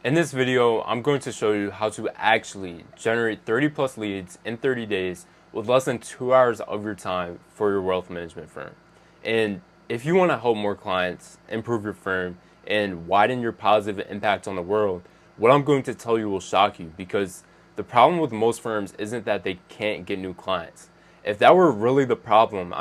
In this video, I'm going to show you how to actually generate 30 plus leads in 30 days with less than 2 hours of your time for your wealth management firm. And if you want to help more clients, improve your firm, and widen your positive impact on the world, what I'm going to tell you will shock you, because the problem with most firms isn't that they can't get new clients. If that were really the problem,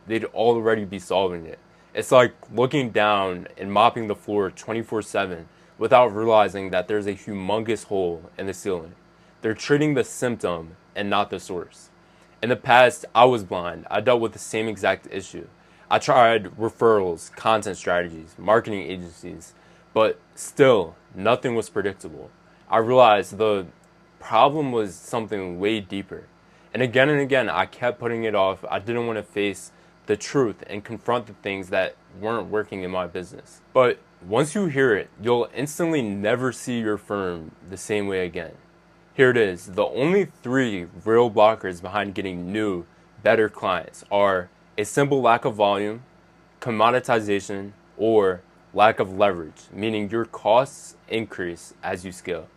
they'd already be solving it. It's like looking down and mopping the floor 24/7 without realizing that there's a humongous hole in the ceiling. They're treating the symptom and not the source. In the past, I was blind. I dealt with the same exact issue. I tried referrals, content strategies, marketing agencies, but still, nothing was predictable. I realized the problem was something way deeper. And again, I kept putting it off. I didn't want to face the truth and confront the things that weren't working in my business. But once you hear it, you'll instantly never see your firm the same way again. Here it is. The only three real blockers behind getting new, better clients are a simple lack of volume, commoditization, or lack of leverage, meaning your costs increase as you scale.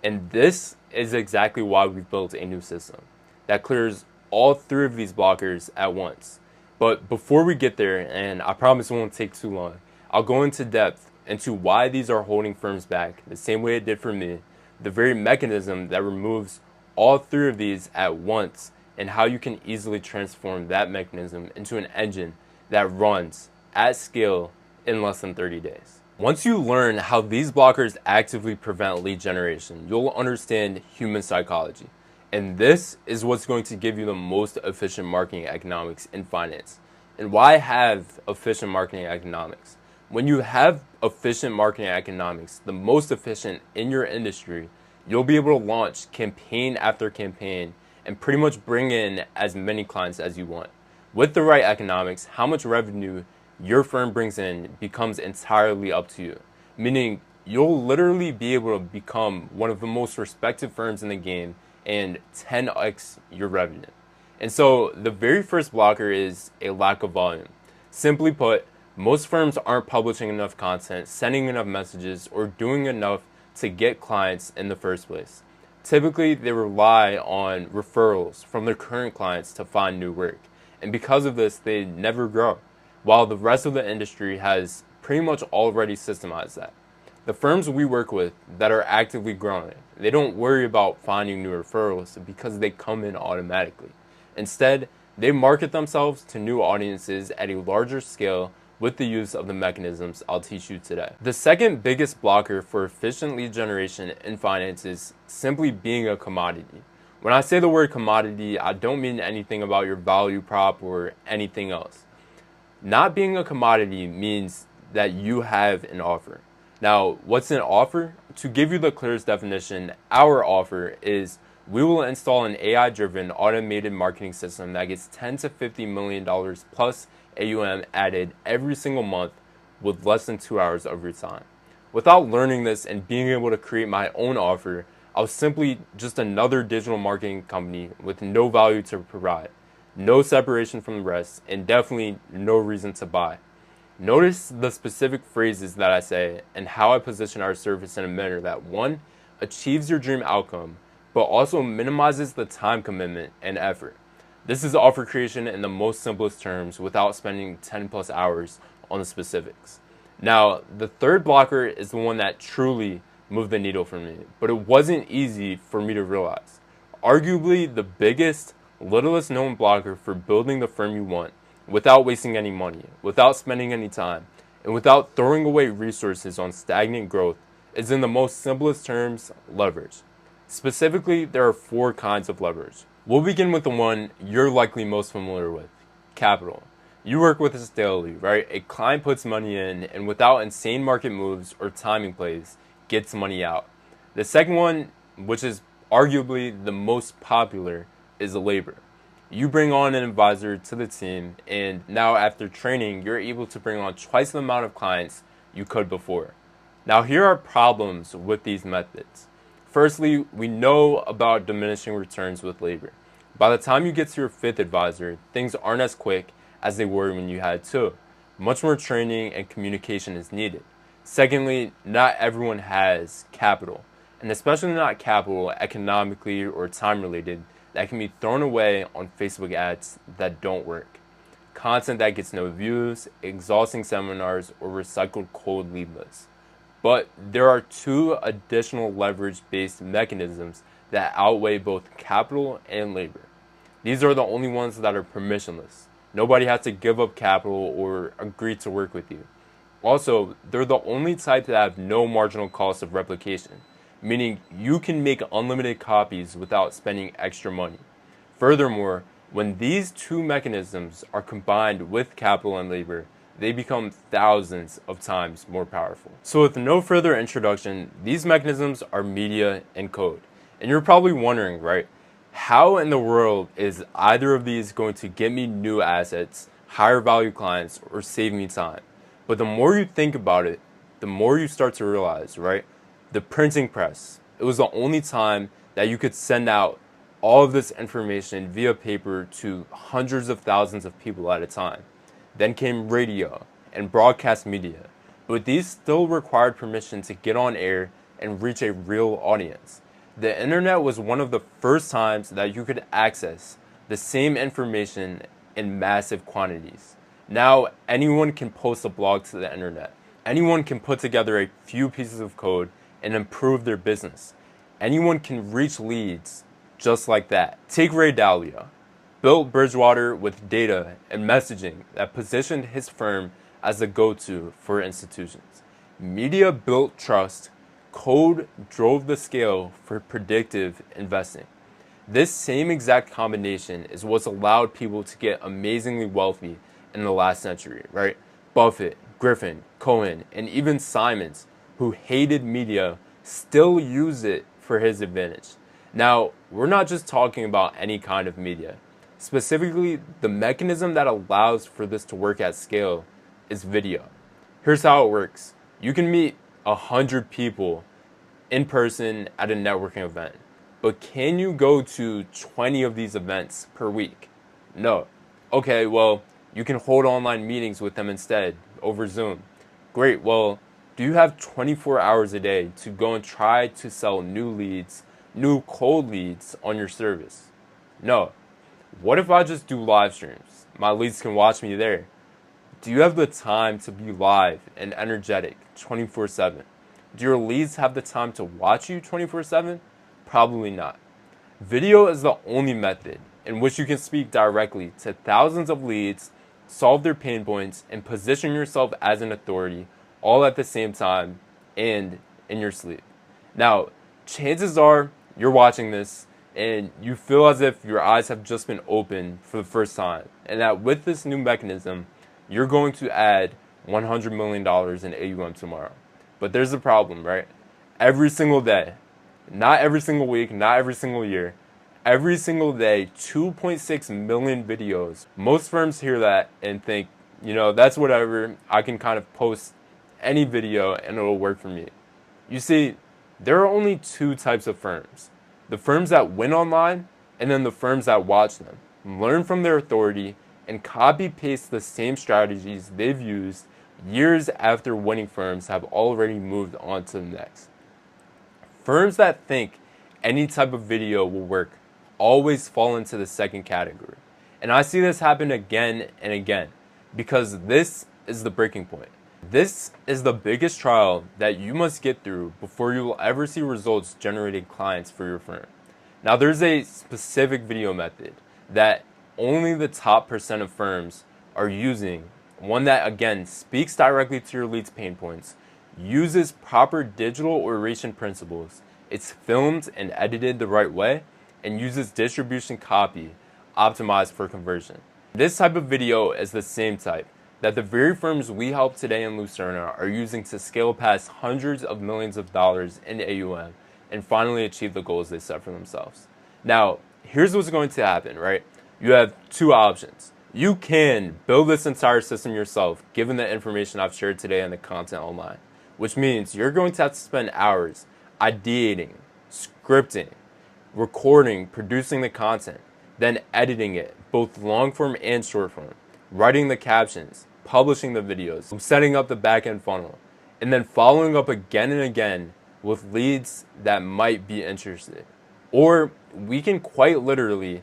And this is exactly why we've built a new system that clears all three of these blockers at once. But before we get there, and I promise it won't take too long, I'll go into depth into why these are holding firms back the same way it did for me, the very mechanism that removes all three of these at once, and how you can easily transform that mechanism into an engine that runs at scale in less than 30 days. Once you learn how these blockers actively prevent lead generation, you'll understand human psychology. And this is what's going to give you the most efficient marketing economics in finance. And why have efficient marketing economics? When you have efficient marketing economics, the most efficient in your industry, you'll be able to launch campaign after campaign and pretty much bring in as many clients as you want. With the right economics, how much revenue your firm brings in becomes entirely up to you. Meaning, you'll literally be able to become one of the most respected firms in the game and 10x your revenue. And so the very first blocker is a lack of volume. Simply put, most firms aren't publishing enough content, sending enough messages, or doing enough to get clients in the first place. Typically, they rely on referrals from their current clients to find new work. And because of this, they never grow, while the rest of the industry has pretty much already systemized that. The firms we work with that are actively growing, they don't worry about finding new referrals because they come in automatically. Instead, they market themselves to new audiences at a larger scale with the use of the mechanisms I'll teach you today. The second biggest blocker for efficient lead generation in finance is simply being a commodity. When I say the word commodity, I don't mean anything about your value prop or anything else. Not being a commodity means that you have an offer. Now, what's an offer? To give you the clearest definition, our offer is we will install an AI-driven automated marketing system that gets $10 to $50 million plus AUM added every single month with less than 2 hours of your time. Without learning this and being able to create my own offer, I was simply just another digital marketing company with no value to provide, no separation from the rest, and definitely no reason to buy. Notice the specific phrases that I say and how I position our service in a manner that, one, achieves your dream outcome, but also minimizes the time commitment and effort. This is offer creation in the most simplest terms without spending 10 plus hours on the specifics. Now, the third blocker is the one that truly moved the needle for me, but it wasn't easy for me to realize. Arguably the biggest, littlest known blocker for building the firm you want without wasting any money, without spending any time, and without throwing away resources on stagnant growth is, in the most simplest terms, leverage. Specifically, there are four kinds of leverage. We'll begin with the one you're likely most familiar with, capital. You work with us daily, right? A client puts money in and without insane market moves or timing plays, gets money out. The second one, which is arguably the most popular, is labor. You bring on an advisor to the team, and now after training, you're able to bring on twice the amount of clients you could before. Now, here are problems with these methods. Firstly, we know about diminishing returns with labor. By the time you get to your fifth advisor, things aren't as quick as they were when you had two. Much more training and communication is needed. Secondly, not everyone has capital, and especially not capital economically or time related that can be thrown away on Facebook ads that don't work. Content that gets no views, exhausting seminars, or recycled cold lead lists. But there are two additional leverage based mechanisms that outweigh both capital and labor. These are the only ones that are permissionless. Nobody has to give up capital or agree to work with you. Also, they're the only type that have no marginal cost of replication, meaning you can make unlimited copies without spending extra money. Furthermore, when these two mechanisms are combined with capital and labor, they become thousands of times more powerful. So with no further introduction, these mechanisms are media and code. And you're probably wondering, right? How in the world is either of these going to get me new assets, higher value clients, or save me time? But the more you think about it, the more you start to realize, right? The printing press, it was the only time that you could send out all of this information via paper to hundreds of thousands of people at a time. Then came radio and broadcast media, but these still required permission to get on air and reach a real audience. The internet was one of the first times that you could access the same information in massive quantities. Now anyone can post a blog to the internet. Anyone can put together a few pieces of code and improve their business. Anyone can reach leads just like that. Take Ray Dalio. Built Bridgewater with data and messaging that positioned his firm as the go-to for institutions. Media built trust. Code drove the scale for predictive investing. This same exact combination is what's allowed people to get amazingly wealthy in the last century, right? Buffett, Griffin, Cohen, and even Simons, who hated media, still use it for his advantage. Now, we're not just talking about any kind of media. Specifically, the mechanism that allows for this to work at scale is video. Here's how it works. You can meet 100 people in person at a networking event, but can you go to 20 of these events per week? No. Okay, well, you can hold online meetings with them instead over Zoom. Great, well, do you have 24 hours a day to go and try to sell new leads, new cold leads on your service? No. What if I just do live streams? My leads can watch me there. Do you have the time to be live and energetic 24/7? Do your leads have the time to watch you 24/7? Probably not. Video is the only method in which you can speak directly to thousands of leads, solve their pain points, and position yourself as an authority all at the same time and in your sleep. Now, chances are you're watching this and you feel as if your eyes have just been opened for the first time, and that with this new mechanism, you're going to add $100 million in AUM tomorrow. But there's a problem, right? Every single day, not every single week, not every single year, every single day, 2.6 million videos. Most firms hear that and think, that's whatever. I can kind of post any video and it'll work for me. You see, there are only two types of firms. The firms that win online, and then the firms that watch them, learn from their authority, and copy-paste the same strategies they've used years after winning firms have already moved on to the next. Firms that think any type of video will work always fall into the second category. And I see this happen again and again, because this is the breaking point. This is the biggest trial that you must get through before you will ever see results generating clients for your firm. Now, there's a specific video method that only the top % of firms are using, one that, again, speaks directly to your leads' pain points, uses proper digital oration principles, it's filmed and edited the right way, and uses distribution copy optimized for conversion. This type of video is the same type that the very firms we help today in Lucerna are using to scale past hundreds of millions of dollars in AUM and finally achieve the goals they set for themselves. Now, here's what's going to happen, right? You have two options. You can build this entire system yourself, given the information I've shared today and the content online, which means you're going to have to spend hours ideating, scripting, recording, producing the content, then editing it, both long form and short form, writing the captions, publishing the videos, setting up the back-end funnel. and then following up again and again with leads that might be interested. Or we can quite literally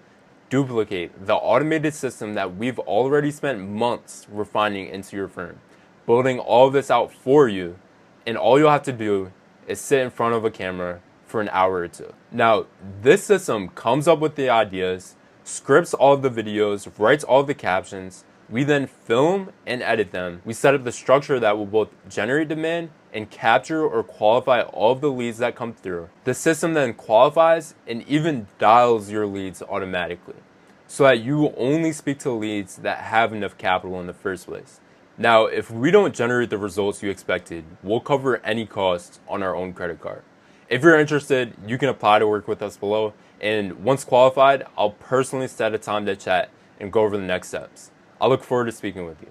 duplicate the automated system that we've already spent months refining into your firm, building all of this out for you, and all you'll have to do is sit in front of a camera for an hour or two. Now, this system comes up with the ideas, scripts all of the videos, writes all of the captions. We then film and edit them. We set up the structure that will both generate demand and capture or qualify all of the leads that come through. The system then qualifies and even dials your leads automatically, so that you will only speak to leads that have enough capital in the first place. Now, if we don't generate the results you expected, we'll cover any costs on our own credit card. If you're interested, you can apply to work with us below, and once qualified, I'll personally set a time to chat and go over the next steps. I look forward to speaking with you.